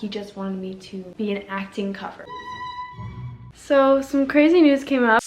He just wanted me to be an acting cover. So some crazy news came up.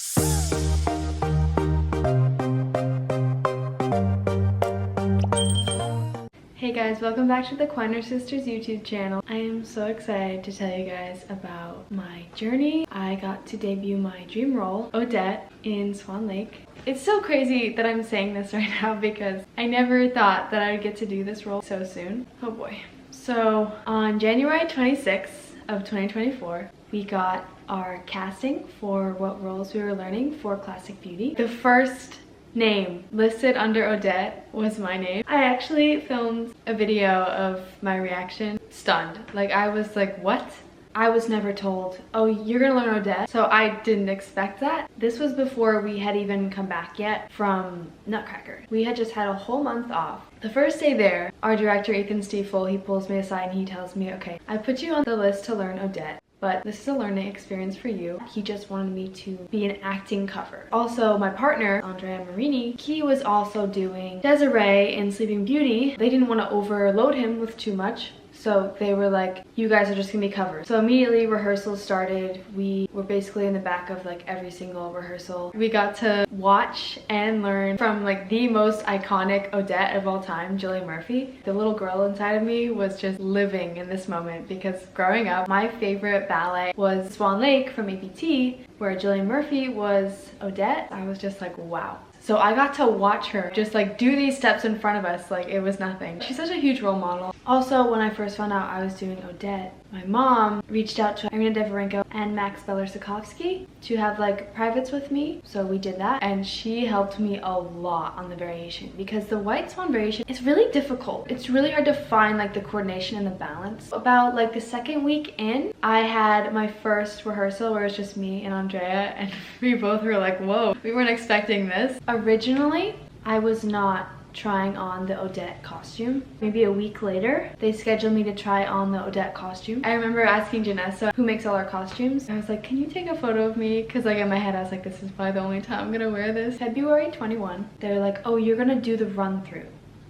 Hey guys, welcome back to the Quiner Sisters YouTube channel. I am so excited to tell you guys about my journey. I got to debut my dream role, Odette, in Swan Lake. It's so crazy that I'm saying this right now because I never thought that I would get to do this role so soon. Oh boy. So on January 26th of 2024, we got our casting for what roles we were learning for Classic Beauty. The first name listed under Odette was my name. I actually filmed a video of my reaction. Stunned. Like, I was like, what? I was never told, oh, you're gonna learn Odette. So I didn't expect that. This was before we had even come back yet from Nutcracker. We had just had a whole month off. The first day there, our director, Ethan Stiefel, he pulls me aside and he tells me, okay, I put you on the list to learn Odette, but this is a learning experience for you. He just wanted me to be an acting cover. Also, my partner, Andrea Marini, he was also doing Desiree in Sleeping Beauty. They didn't want to overload him with too much, so they were like, you guys are just gonna be covers. So immediately rehearsals started. We were basically in the back of like every single rehearsal. We got to watch and learn from like the most iconic Odette of all time, Julie Murphy. The little girl inside of me was just living in this moment because growing up, my favorite ballet was Swan Lake from APT, where Julie Murphy was Odette. I was just like, wow. So I got to watch her just like do these steps in front of us like it was nothing. She's such a huge role model. Also, when I first found out I was doing Odette, my mom reached out to Irina Deverenko and Max Beller-Sikovsky to have like privates with me. So we did that and she helped me a lot on the variation because the White Swan variation is really difficult. It's really hard to find like the coordination and the balance. About like the second week in, I had my first rehearsal where it was just me and Andrea and we both were like, whoa, we weren't expecting this. Originally, I was not trying on the Odette costume. Maybe a week later, they scheduled me to try on the Odette costume. I remember asking Janessa, who makes all our costumes, I was like, can you take a photo of me? Because like in my head, I was like, this is probably the only time I'm gonna wear this. February 21, they're like, oh, you're gonna do the run through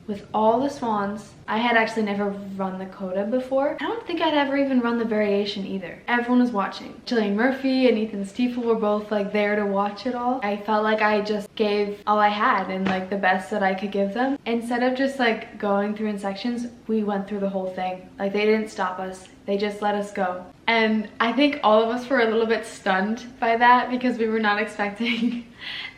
with all the swans. I had actually never run the coda before. I don't think I'd ever even run the variation either. Everyone was watching. Julie Murphy and Ethan Stiefel were both like there to watch it all. I felt like I just gave all I had and like the best that I could give them. Instead of just like going through in sections, we went through the whole thing. Like they didn't stop us. They just let us go. And I think all of us were a little bit stunned by that because we were not expecting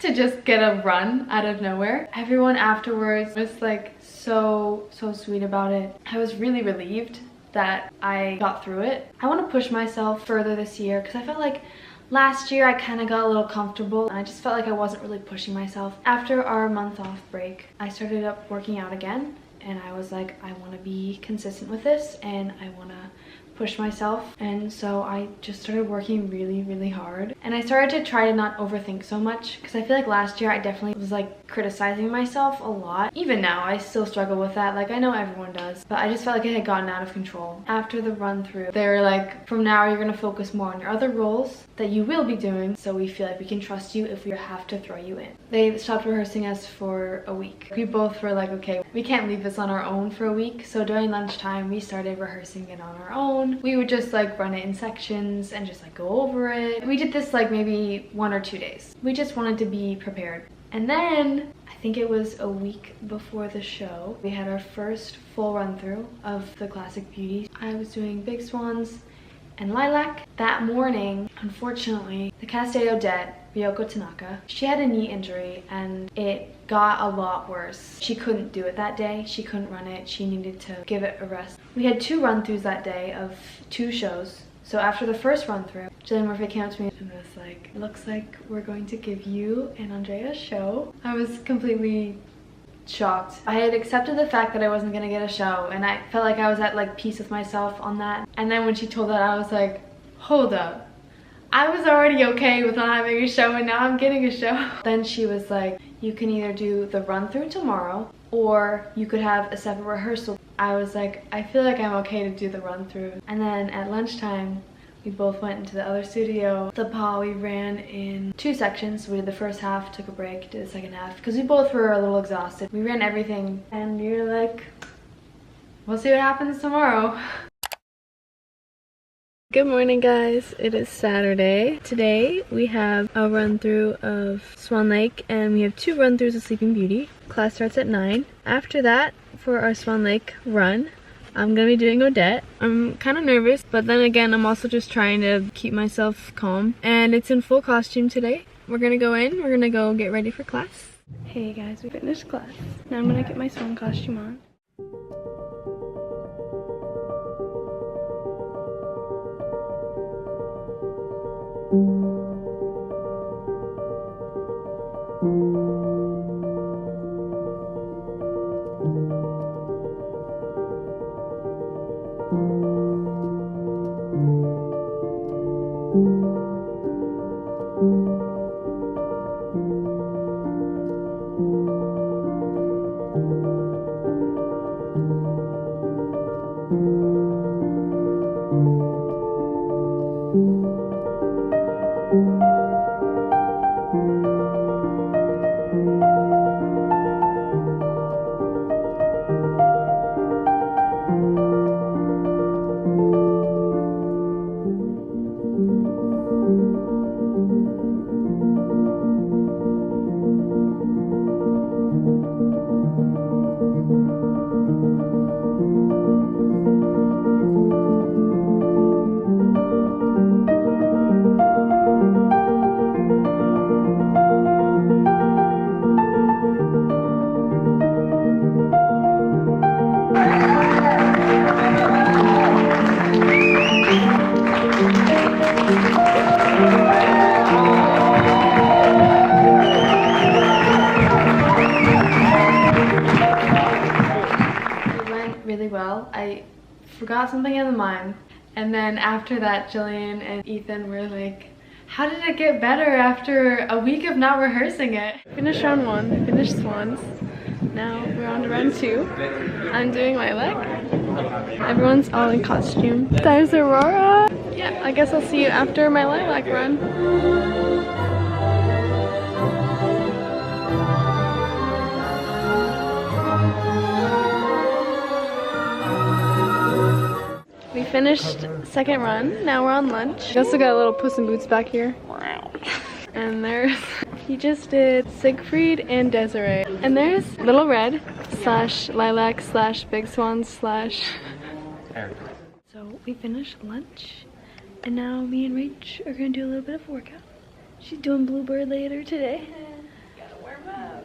to just get a run out of nowhere. Everyone afterwards was like so sweet about it. I was really relieved that I got through it. I want to push myself further this year because I felt like last year I kind of got a little comfortable and I just felt like I wasn't really pushing myself. After our month off break, I started up working out again and I was like, I want to be consistent with this and I want to push myself, and so I just started working really hard and I started to try to not overthink so much because I feel like last year I definitely was like criticizing myself a lot. Even now I still struggle with that, like I know everyone does, but I just felt like it had gotten out of control. After the run through, they were like, from now you're gonna focus more on your other roles that you will be doing, so we feel like we can trust you if we have to throw you in. They stopped rehearsing us for a week. We both were like, okay, we can't leave this on our own for a week, so during lunchtime we started rehearsing it on our own. We would just like run it in sections and just like go over it. We did this like maybe 1 or 2 days. We just wanted to be prepared. And then I think it was a week before the show, we had our first full run through of the Classic Beauty. I was doing Big Swans and Lilac. That morning, unfortunately, the cast day Odette, Ryoko Tanaka, she had a knee injury and it got a lot worse. She couldn't do it that day. She couldn't run it. She needed to give it a rest. We had 2 run-throughs that day of 2 shows. So after the first run-through, Julie Murphy came up to me and was like, it looks like we're going to give you and Andrea a show. I was completely shocked. I had accepted the fact that I wasn't gonna get a show and I felt like I was at like peace with myself on that. And then when she told that, I was like, hold up. I was already okay with not having a show and now I'm getting a show. Then she was like, you can either do the run through tomorrow or you could have a separate rehearsal. I was like, I feel like I'm okay to do the run through. And then at lunchtime, we both went into the other studio. The ball we ran in 2 sections. We did the first half, took a break, did the second half because we both were a little exhausted. We ran everything and we were like, we'll see what happens tomorrow. Good morning, guys. It is Saturday. Today we have a run through of Swan Lake and we have 2 run throughs of Sleeping Beauty. Class starts at 9. After that, for our Swan Lake run, I'm gonna be doing Odette. I'm kind of nervous, but then again, I'm also just trying to keep myself calm. And it's in full costume today. We're gonna go in, we're gonna go get ready for class. Hey guys, we finished class. Now I'm gonna get my swan costume on. Really well. I forgot something in the mime, and then after that Jillian and Ethan were like, how did it get better after a week of not rehearsing it? Finished round 1, finished swans. Now we're on to round 2. I'm doing lilac. Everyone's all in costume. There's Aurora. Yeah, I guess I'll see you after my lilac run. We finished second run, now we're on lunch. We also got a little Puss in Boots back here. And there's, he just did Siegfried and Desiree. And there's Little Red / Lilac / Big Swan / So we finished lunch and now me and Rach are gonna do a little bit of workout. She's doing Bluebird later today. Gotta warm up.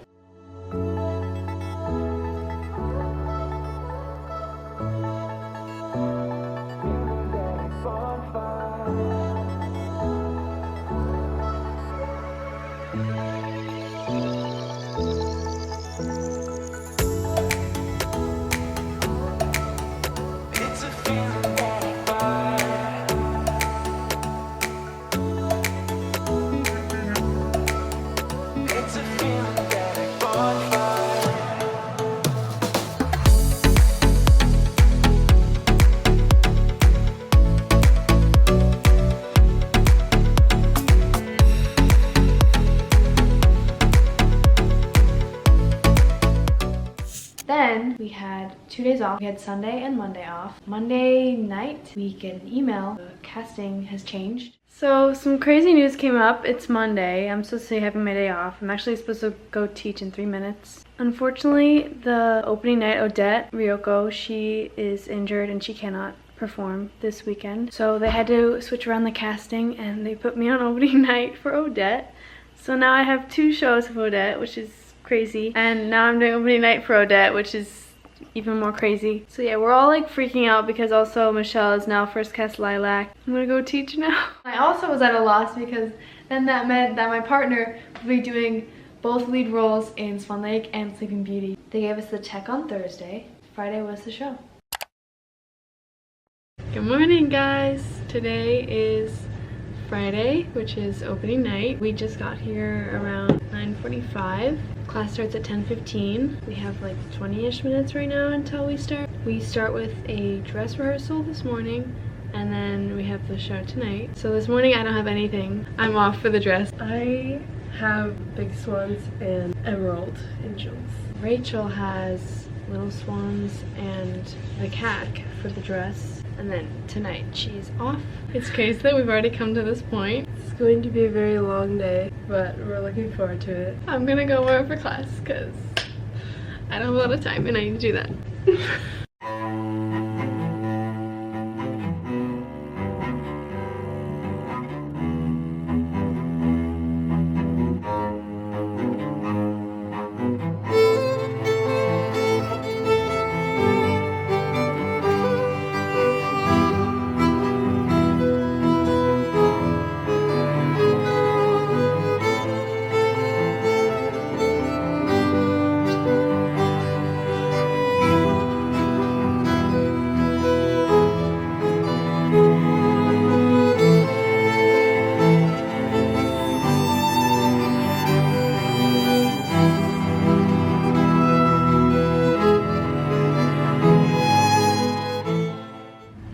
Then we had 2 days off. We had Sunday and Monday off. Monday night, we get an email. The casting has changed. So some crazy news came up. It's Monday. I'm supposed to be having my day off. I'm actually supposed to go teach in 3 minutes. Unfortunately, the opening night, Odette, Ryoko, she is injured and she cannot perform this weekend. So they had to switch around the casting and they put me on opening night for Odette. So now I have 2 shows of Odette, which is crazy, and now I'm doing opening night for Odette, which is even more crazy. So yeah, we're all like freaking out because also Michelle is now first cast Lilac. I'm gonna go teach now. I also was at a loss because then that meant that my partner would be doing both lead roles in Swan Lake and Sleeping Beauty. They gave us the tech on Thursday. Friday was the show. Good morning, guys. Today is Friday, which is opening night. We just got here around 9:45. Class starts at 10:15. We have like 20-ish minutes right now until we start. We start with a dress rehearsal this morning, and then we have the show tonight. So this morning I don't have anything. I'm off for the dress. I have Big Swans and Emerald Angels. Rachel has Little Swans and the cat for the dress. and then tonight she's off. It's crazy that we've already come to this point. It's going to be a very long day, but we're looking forward to it. I'm gonna go more for class because I don't have a lot of time and I need to do that.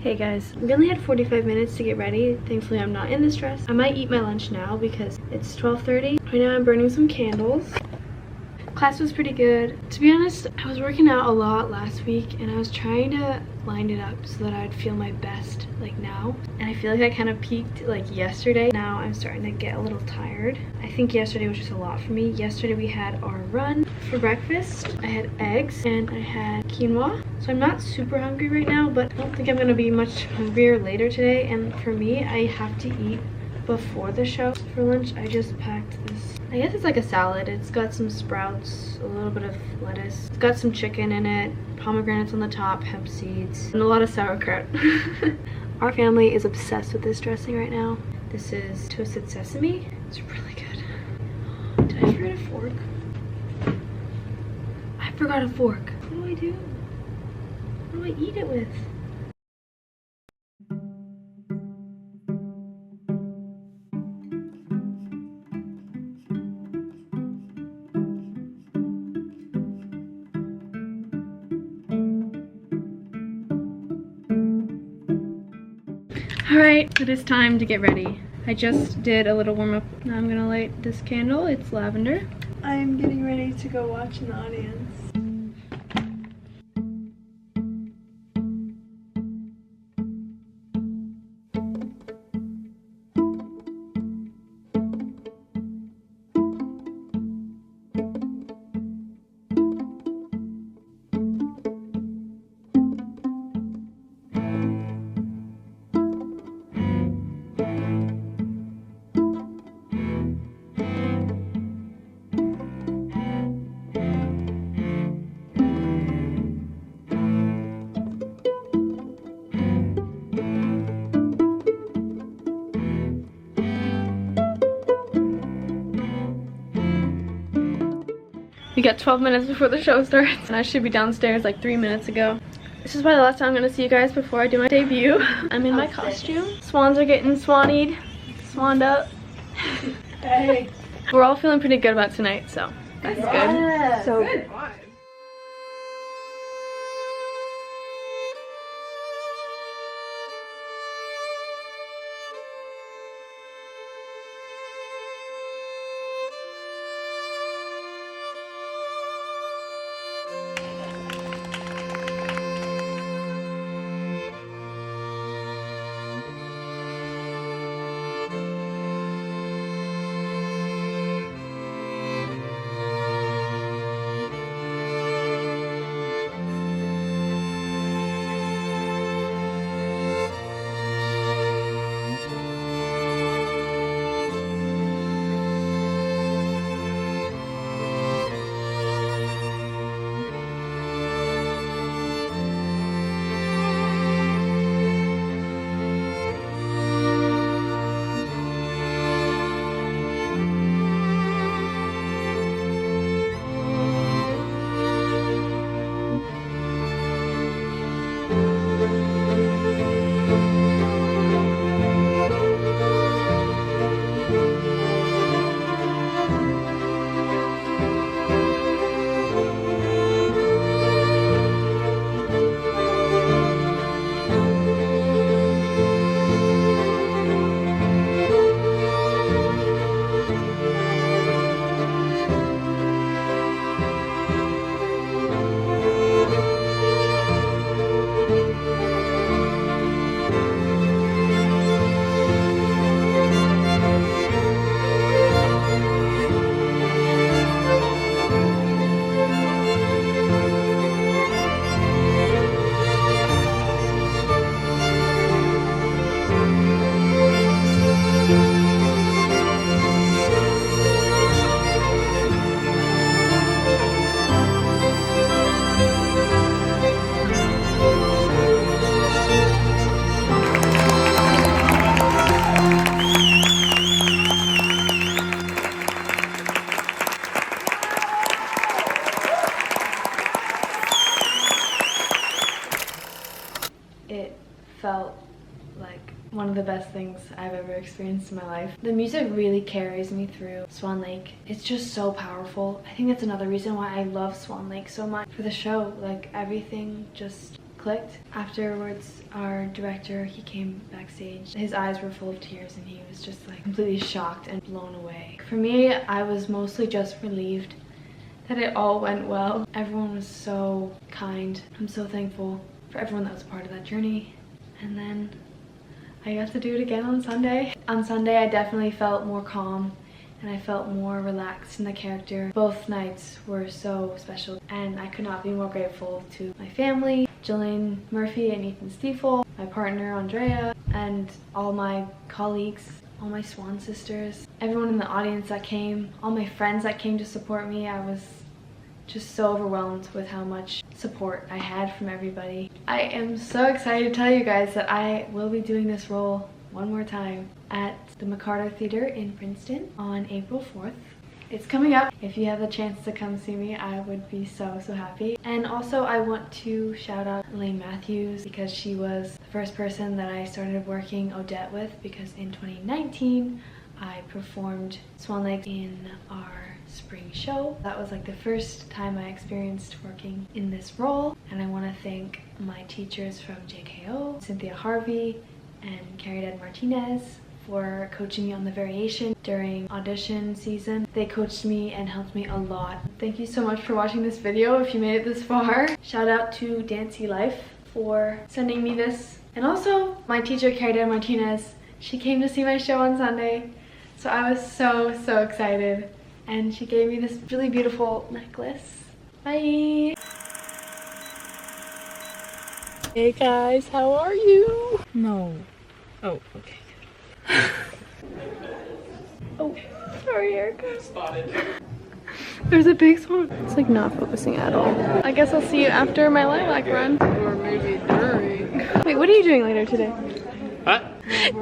Hey guys, we only had 45 minutes to get ready. Thankfully I'm not in this dress. I might eat my lunch now because it's 12:30. Right now I'm burning some candles. Class was pretty good. To be honest, I was working out a lot last week and I was trying to line it up so that I'd feel my best like now. And I feel like I kind of peaked like yesterday. Now I'm starting to get a little tired. I think yesterday was just a lot for me. Yesterday we had our run. For breakfast, I had eggs and I had quinoa. So I'm not super hungry right now, but I don't think I'm gonna be much hungrier later today. And for me, I have to eat before the show. For lunch, I just packed this. I guess it's like a salad. It's got some sprouts, a little bit of lettuce. It's got some chicken in it, pomegranates on the top, hemp seeds, and a lot of sauerkraut. Our family is obsessed with this dressing right now. This is toasted sesame. It's really good. Did I forget a fork? I forgot a fork. What do I do? What do I eat it with? Alright, it is time to get ready. I just did a little warm-up. Now I'm gonna light this candle. It's lavender. I'm getting ready to go watch an audience. We got 12 minutes before the show starts, and I should be downstairs like 3 minutes ago. This is probably the last time I'm gonna see you guys before I do my debut. I'm in my costume. Swans are getting swanied, swanned up. Hey. We're all feeling pretty good about tonight, so that's good. So good. one of the best things I've ever experienced in my life. The music really carries me through Swan Lake. It's just so powerful. I think that's another reason why I love Swan Lake so much. For the show, like everything just clicked. Afterwards, our director, he came backstage. His eyes were full of tears and he was just like completely shocked and blown away. For me, I was mostly just relieved that it all went well. Everyone was so kind. I'm so thankful for everyone that was part of that journey. And then I got to do it again on Sunday. On Sunday, I definitely felt more calm and I felt more relaxed in the character. Both nights were so special and I could not be more grateful to my family, Jillian Murphy and Ethan Stiefel, my partner Andrea, and all my colleagues, all my Swan sisters, everyone in the audience that came, all my friends that came to support me. I was just so overwhelmed with how much support I had from everybody. I am so excited to tell you guys that I will be doing this role one more time at the McCarter Theater in Princeton on April 4th. It's coming up. If you have the chance to come see me, I would be so happy. And also I want to shout out Elaine Matthews because she was the first person that I started working Odette with, because in 2019 I performed Swan Lake in our spring show. That was like the first time I experienced working in this role, and I want to thank my teachers from JKO, Cynthia Harvey and Carrie Ed Martinez, for coaching me on the variation during audition season. They coached me and helped me a lot. Thank you so much for watching this video if you made it this far. Shout out to Dancy Life for sending me this, and also my teacher Carrie Ed Martinez. She came to see my show on Sunday, so I was so excited. And she gave me this really beautiful necklace. Bye! Hey guys, how are you? No. Oh, okay. Oh, sorry, Erica. Spotted. There's a big swan. It's like not focusing at all. I guess I'll see you after my lilac run. Or maybe during. Wait, what are you doing later today? Huh?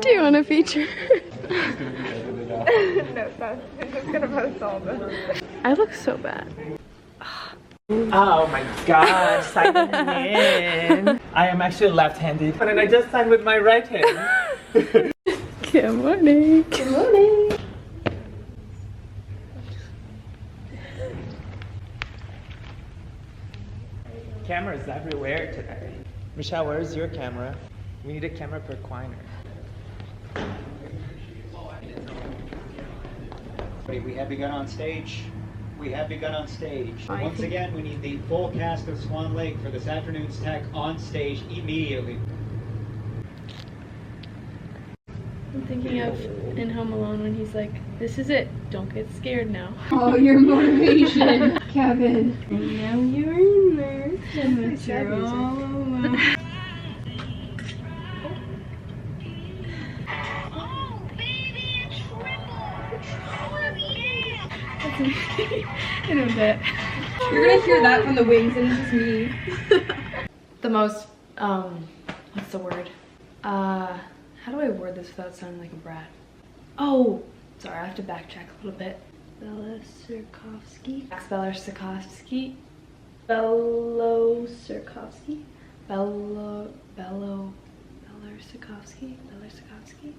Do you want a feature? No, I'm just gonna post all this. I look so bad. Oh my god, signing in. I am actually left-handed, and I just signed with my right hand. Good morning. Good morning. Cameras everywhere today. Michelle, where's your camera? We need a camera per Quiner. We have begun on stage. We have begun on stage. Once again, we need the full cast of Swan Lake for this afternoon's tech on stage immediately. I'm thinking of in Home Alone when he's like, "This is it. Don't get scared now." Oh, your motivation, Kevin. And now you're in there. And you're all alone. I know that. You're gonna hear that from the wings and it's just me. The most, what's the word? How do I word this without sounding like a brat? Oh, sorry, I have to backtrack a little bit. Bella Sirkovsky. Bella Sirkovsky. Bello Sirkovsky. Bello Sirkovsky. Bella Sirkovsky.